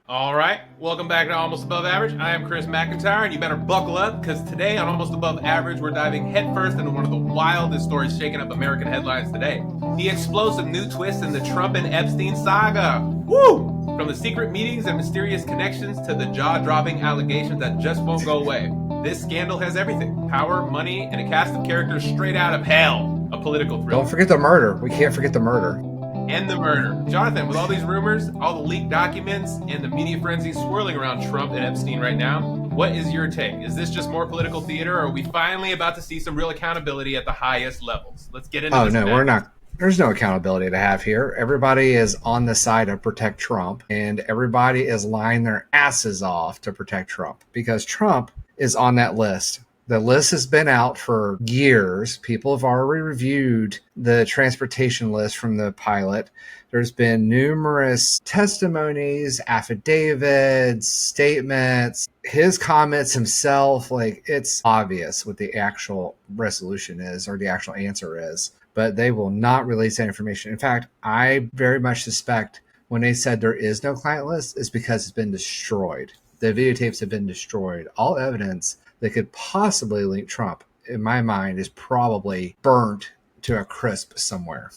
All right, welcome back to Almost Above Average. I am Chris McIntyre, and you better buckle up because today on Almost Above Average, we're diving headfirst into one of the wildest stories shaking up American headlines today. The explosive new twist in the Trump and Epstein saga. Woo! From the secret meetings and mysterious connections to the jaw-dropping allegations that just won't go away. This scandal has everything: power, money, and a cast of characters straight out of hell. A political thriller. Don't forget the murder. We can't forget the murder. And the murder. Jonathan, with all these rumors, all the leaked documents, and the media frenzy swirling around Trump and Epstein right now, what is your take? Is this just more political theater, or are we finally about to see some real accountability at the highest levels? Let's get into this. Oh, no, we're not. There's no accountability to have here. Everybody is on the side of protect Trump, and everybody is lying their asses off to protect Trump because Trump is on that list. The list has been out for years. People have already reviewed the transportation list from the pilot. There's been numerous testimonies, affidavits, statements, his comments himself. Like, it's obvious what the actual resolution is or the actual answer is, but they will not release that information. In fact, I very much suspect when they said there is no client list is because it's been destroyed. The videotapes have been destroyed. All evidence that could possibly link Trump, in my mind, is probably burnt to a crisp somewhere.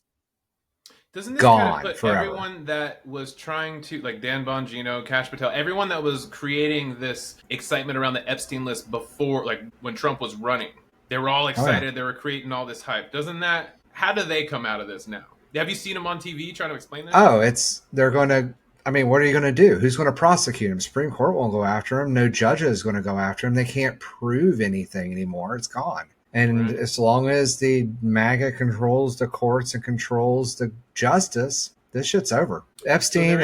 Doesn't this Gone kind of put forever. everyone that was trying to, like Dan Bongino, Kash Patel, everyone that was creating this excitement around the Epstein list before, like when Trump was running, they were all excited. They were creating all this hype. How do they come out of this now? Have you seen them on TV trying to explain that? Oh, they're going to, I mean, what are you going to do? Who's going to prosecute him? Supreme Court won't go after him. No judge is going to go after him. They can't prove anything anymore. It's gone. And as long as the MAGA controls the courts and controls the justice, this shit's over. Epstein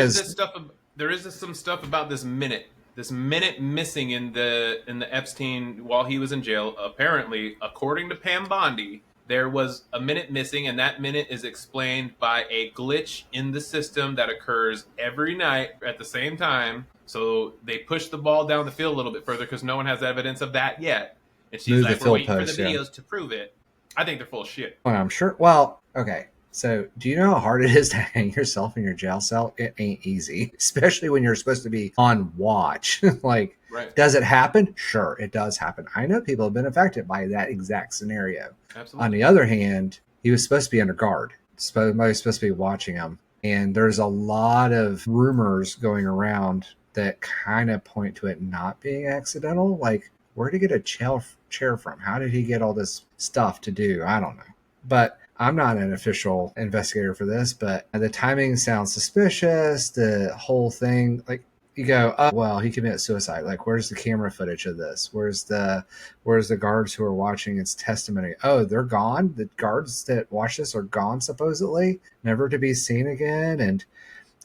there is some stuff about this minute missing in the Epstein while he was in jail. Apparently, according to Pam Bondi, there was a minute missing, and that minute is explained by a glitch in the system that occurs every night at the same time. So they push the ball down the field a little bit further because no one has evidence of that yet. And she's like, we're waiting for the videos to prove it. I think they're full of shit. Well, I'm sure. Well, okay. So do you know how hard it is to hang yourself in your jail cell? It ain't easy, especially when you're supposed to be on watch. Like, Does it happen? Sure, it does happen. I know people have been affected by that exact scenario. Absolutely. On the other hand, he was supposed to be under guard. Somebody's supposed to be watching him. And there's a lot of rumors going around that kind of point to it not being accidental. Like, where did he get a chair from? How did he get all this stuff to do? I don't know. But I'm not an official investigator for this, but the timing sounds suspicious. The whole thing, like, you go, oh, well, he committed suicide. Like, where's the camera footage of this? Where's the guards who are watching its testimony? Oh, they're gone. The guards that watched this are gone, supposedly, never to be seen again. And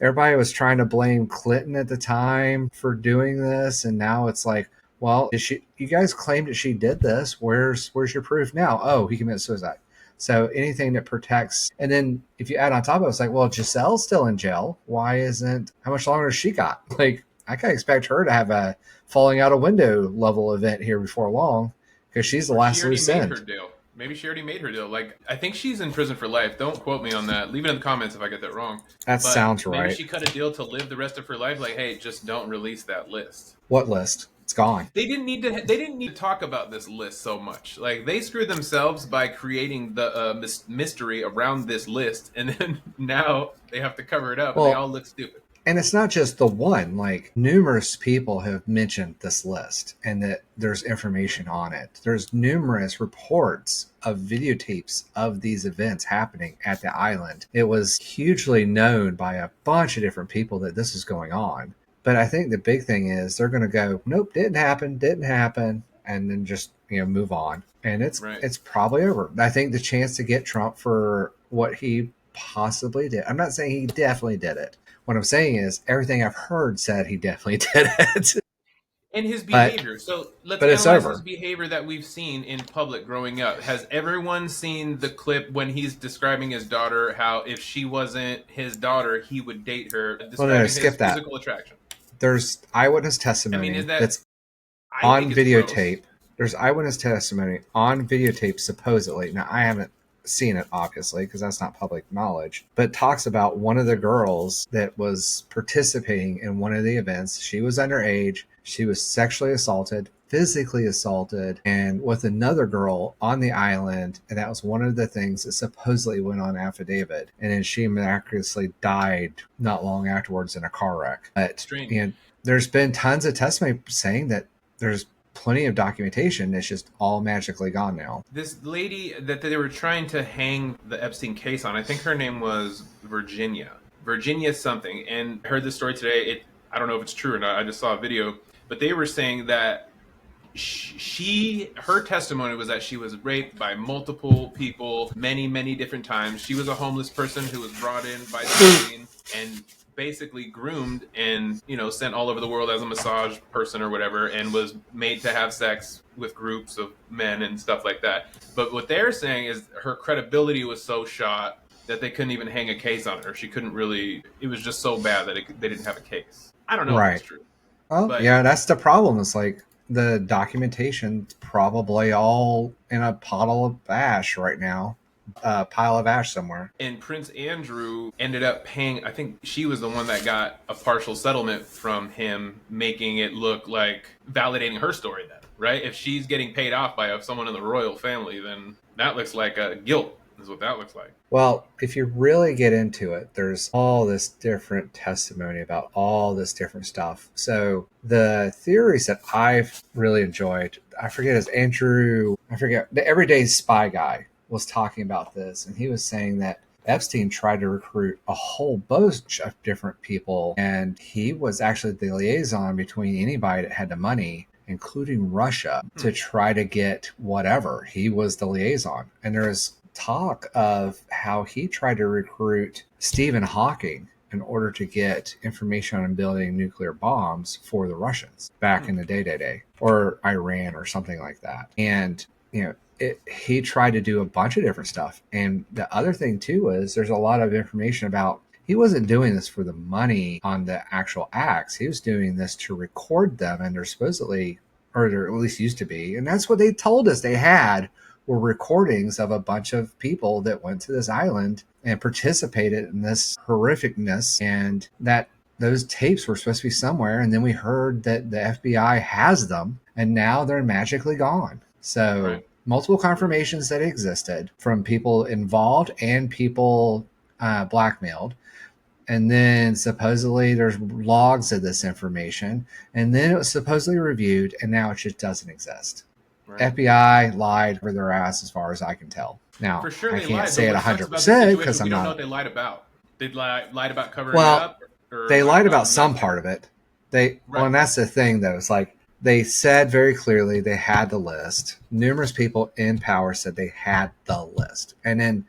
everybody was trying to blame Clinton at the time for doing this, and now it's like, well, you guys claimed that she did this. Where's your proof now? Oh, he committed suicide. So anything that protects, and then if you add on top of it, it's like, well, Giselle's still in jail. How much longer has she got? Like, I can expect her to have a falling out a window level event here before long because she's the last loose end. Maybe she already made her deal. Like, I think she's in prison for life. Don't quote me on that. Leave it in the comments if I get that wrong. Sounds right. Maybe she cut a deal to live the rest of her life. Like, hey, just don't release that list. What list? It's gone. They didn't need to talk about this list so much. Like, they screwed themselves by creating the mystery around this list, and then now they have to cover it up, and they all look stupid. And it's not just the one. Like, numerous people have mentioned this list and that there's information on it. There's numerous reports of videotapes of these events happening at the island. It was hugely known by a bunch of different people that this is going on. But I think the big thing is they're going to go, nope, didn't happen, and then just move on. And it's probably over. I think the chance to get Trump for what he possibly did. I'm not saying he definitely did it. What I'm saying is everything I've heard said he definitely did it. And his behavior. So let's analyze his behavior that we've seen in public growing up. Has everyone seen the clip when he's describing his daughter, how if she wasn't his daughter, he would date her, describing his physical attraction? There's eyewitness testimony that's on videotape. There's eyewitness testimony on videotape, supposedly. Now, I haven't seen it, obviously, because that's not public knowledge, but talks about one of the girls that was participating in one of the events. She was underage. She was sexually assaulted, physically assaulted, and with another girl on the island. And that was one of the things that supposedly went on affidavit. And then she miraculously died not long afterwards in a car wreck. But, Strange. there's been tons of testimony saying that there's plenty of documentation. It's just all magically gone now. This lady that they were trying to hang the Epstein case on, I think her name was Virginia something. And I heard this story today. I don't know if it's true or not. I just saw a video, but they were saying that her testimony was that she was raped by multiple people many different times. She was a homeless person who was brought in by Epstein and basically groomed and sent all over the world as a massage person or whatever, and was made to have sex with groups of men and stuff like that. But what they're saying is her credibility was so shot that they couldn't even hang a case on her. She couldn't really. It was just so bad that they didn't have a case. I don't know if it's true. Well, but yeah, that's the problem. It's like the documentation's probably all in a puddle of ash right now, a pile of ash somewhere. And Prince Andrew ended up paying, I think she was the one that got a partial settlement from him, making it look like validating her story then, right? If she's getting paid off by someone in the royal family, then that looks like a guilt, is what that looks like. Well, if you really get into it, there's all this different testimony about all this different stuff. So the theories that I've really enjoyed, I forget the everyday spy guy was talking about this, and he was saying that Epstein tried to recruit a whole bunch of different people, and he was actually the liaison between anybody that had the money, including Russia, to try to get whatever. He was the liaison. And there is talk of how he tried to recruit Stephen Hawking in order to get information on building nuclear bombs for the Russians back in the day, or Iran or something like that. And, he tried to do a bunch of different stuff. And the other thing too is there's a lot of information about he wasn't doing this for the money on the actual acts. He was doing this to record them, and they're supposedly, or there at least used to be, and that's what they told us they had, were recordings of a bunch of people that went to this island and participated in this horrificness, and that those tapes were supposed to be somewhere. And then we heard that the FBI has them, and now they're magically gone. So Right. Multiple confirmations that existed from people involved and people blackmailed. And then supposedly there's logs of this information, and then it was supposedly reviewed, and now it just doesn't exist. Right. FBI lied for their ass, as far as I can tell. Now, For sure I they can't lied. say it But what sucks about this 100% situation, because I'm we don't know not. what they lied about. They lied about covering Well, it up? Or They lied about nothing? some part of it. Well, Right. and that's the thing, though. It's like they said very clearly they had the list. Numerous people in power said they had the list, and then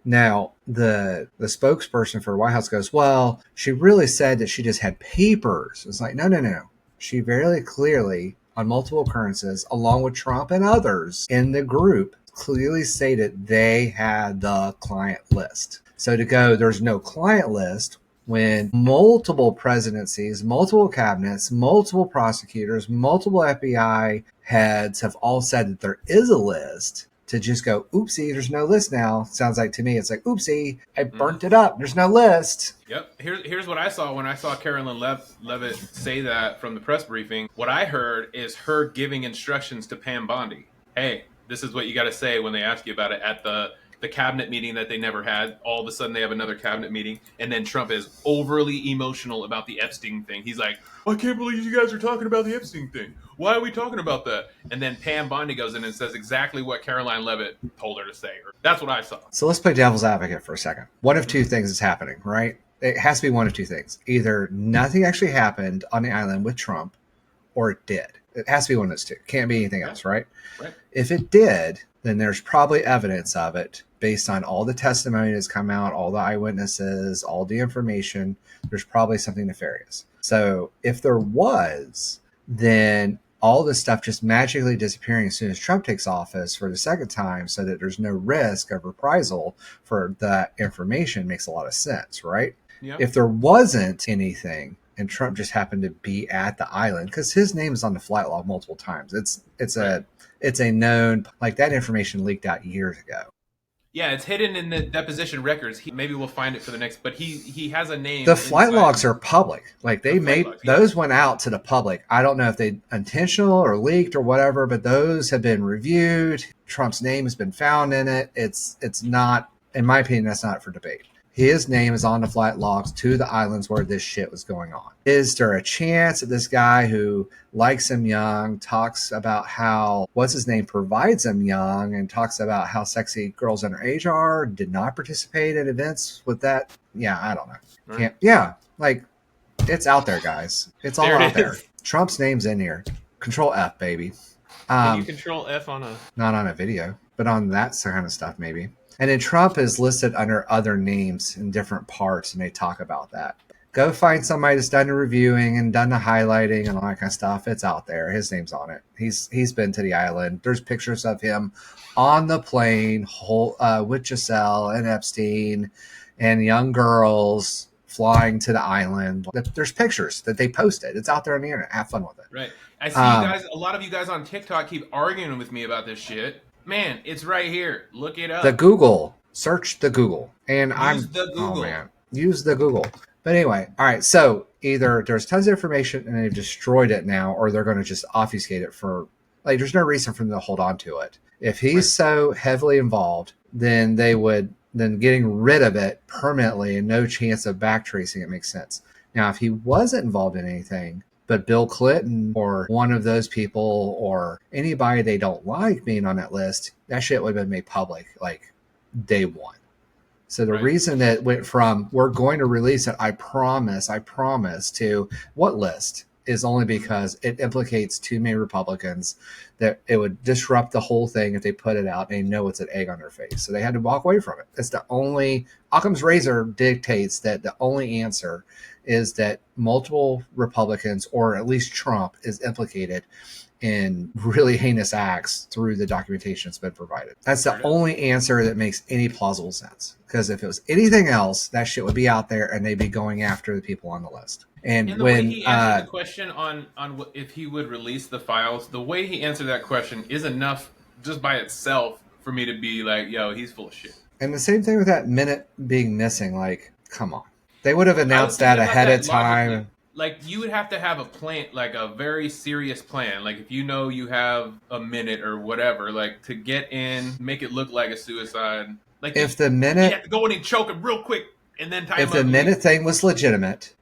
now the spokesperson for the White House goes, "Well, she really said that she just had papers." It's like, no. She very clearly, on multiple occurrences, along with Trump and others in the group, clearly stated they had the client list. So to go, there's no client list when multiple presidencies, multiple cabinets, multiple prosecutors, multiple FBI heads have all said that there is a list, to just go, oopsie, there's no list now. Sounds like to me, it's like, oopsie, I burnt it up. There's no list. Yep. Here's what I saw when I saw Carolyn Levitt say that from the press briefing. What I heard is her giving instructions to Pam Bondi. Hey, this is what you got to say when they ask you about it at the cabinet meeting that they never had. All of a sudden they have another cabinet meeting, and then Trump is overly emotional about the Epstein thing. He's like, I can't believe you guys are talking about the Epstein thing. Why are we talking about that? And then Pam Bondi goes in and says exactly what Caroline Levitt told her to say. That's what I saw. So let's play devil's advocate for a second. One of two things is happening, right? It has to be one of two things. Either nothing actually happened on the island with Trump, or it did. It has to be one of those two. Can't be anything else, right? Right. If it did, then there's probably evidence of it based on all the testimony that's come out, all the eyewitnesses, all the information. There's probably something nefarious. So if there was, then all this stuff just magically disappearing as soon as Trump takes office for the second time, so that there's no risk of reprisal for that information, makes a lot of sense, right? Yeah. If there wasn't anything and Trump just happened to be at the island, because his name is on the flight log multiple times, it's a known, like, that information leaked out years ago. Yeah, it's hidden in the deposition records. Maybe we'll find it for the next. But he has a name The flight inside logs are public. Like the they flight made logs. Yeah, those went out to the public. I don't know if they intentional or leaked or whatever, but those have been reviewed. Trump's name has been found in it. It's not, in my opinion, that's not for debate. His name is on the flight logs to the islands where this shit was going on. Is there a chance that this guy who likes him young talks about how, what's his name, provides him young and talks about how sexy girls underage are, did not participate in events with that? Yeah, I don't know. right. Can't, yeah, like it's out there, guys. It's all There it out there. is. Trump's name's in here. Control F, baby. Can you control F on a? Not on a video, but on that kind of stuff, maybe. And then Trump is listed under other names in different parts, and they talk about that. Go find somebody that's done the reviewing and done the highlighting and all that kind of stuff. It's out there. His name's on it. He's been to the island. There's pictures of him on the plane with Giselle and Epstein and young girls flying to the island. There's pictures that they posted. It's out there on the internet. Have fun with it. Right. I see you guys. A lot of you guys on TikTok keep arguing with me about this shit. Man, it's right here. Look it up. The Google. Search the Google. And Use the Google. Oh man. Use the Google. But anyway, all right. So either there's tons of information and they've destroyed it now, or they're going to just obfuscate it for, like, there's no reason for them to hold on to it. If he's so heavily involved, then getting rid of it permanently and no chance of backtracing it makes sense. Now, if he wasn't involved in anything, but Bill Clinton or one of those people or anybody they don't like being on that list, that shit would have been made public like day one. So the reason that went from we're going to release it, I promise, to what list is only because it implicates too many Republicans that it would disrupt the whole thing if they put it out and they know it's an egg on their face. So they had to walk away from it. It's the only, Occam's razor dictates that the only answer is that multiple Republicans, or at least Trump, is implicated in really heinous acts through the documentation that's been provided. That's the only answer that makes any plausible sense. Because if it was anything else, that shit would be out there and they'd be going after the people on the list. And the when way he answered the question on if he would release the files, the way he answered that question is enough just by itself for me to be like, yo, he's full of shit. And the same thing with that minute being missing. Like, come on. They would have announced that ahead of time. Logically. Like, you would have to have a plan, like a very serious plan. Like, if you know you have a minute or whatever, like, to get in, make it look like a suicide. Like, if the minute, you have to go in and choke him real quick and then time if the minute thing was legitimate,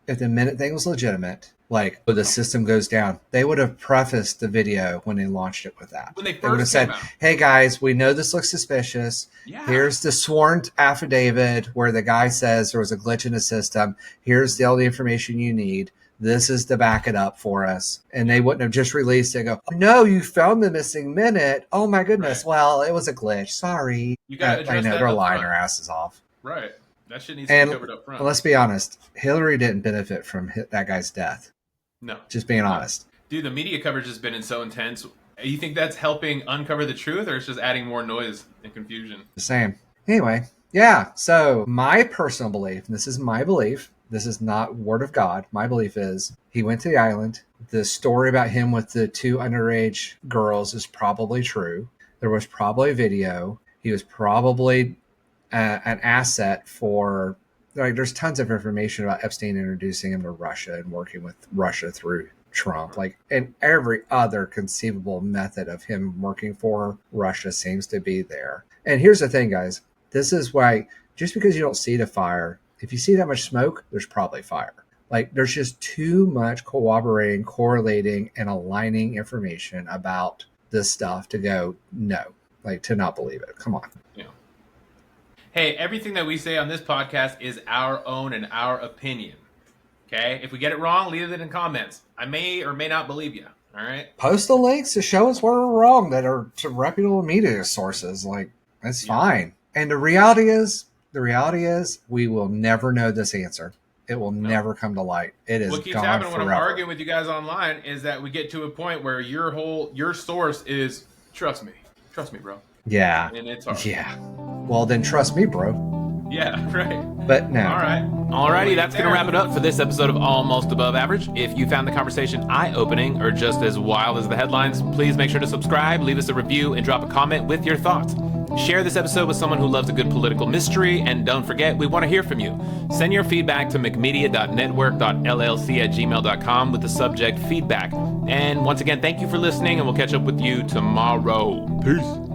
like, the system goes down, they would have prefaced the video when they launched it with that. When they would have said, hey guys, we know this looks suspicious. Yeah. Here's the sworn affidavit where the guy says there was a glitch in the system. Here's all the information you need. This is to back it up for us. And they wouldn't have just released it and go, no, you found the missing minute. Oh my goodness. Right. Well, it was a glitch. Sorry. You got I know they're lying their asses off. Right. That shit needs to be covered up front. Let's be honest. Hillary didn't benefit from that guy's death. No. Just being honest. Dude, the media coverage has been so intense. You think that's helping uncover the truth, or it's just adding more noise and confusion? The same. Anyway, yeah. So my personal belief, and this is my belief, this is not word of God. My belief is he went to the island. The story about him with the two underage girls is probably true. There was probably video. He was probably an asset for, like, there's tons of information about Epstein introducing him to Russia and working with Russia through Trump. Like, and every other conceivable method of him working for Russia seems to be there. And here's the thing, guys. This is why, just because you don't see the fire, if you see that much smoke, there's probably fire. Like, there's just too much corroborating, correlating, and aligning information about this stuff to go, no, like, to not believe it. Come on. Yeah. Hey, everything that we say on this podcast is our own and our opinion. Okay? If we get it wrong, leave it in comments. I may or may not believe you. All right? Post the links to show us where we're wrong that are to reputable media sources. Like, that's fine. And the reality is, we will never know this answer. It will never come to light. It is what keeps gone happening forever. When I'm arguing with you guys online is that we get to a point where your source is trust me, bro. Yeah. And it's hard. Yeah. Well, then trust me, bro. Yeah, right. But no. All right. Alrighty, that's going to wrap it up for this episode of Almost Above Average. If you found the conversation eye-opening or just as wild as the headlines, please make sure to subscribe, leave us a review, and drop a comment with your thoughts. Share this episode with someone who loves a good political mystery, and don't forget, we want to hear from you. Send your feedback to mcmedia.network.llc@gmail.com with the subject feedback. And once again, thank you for listening, and we'll catch up with you tomorrow. Peace.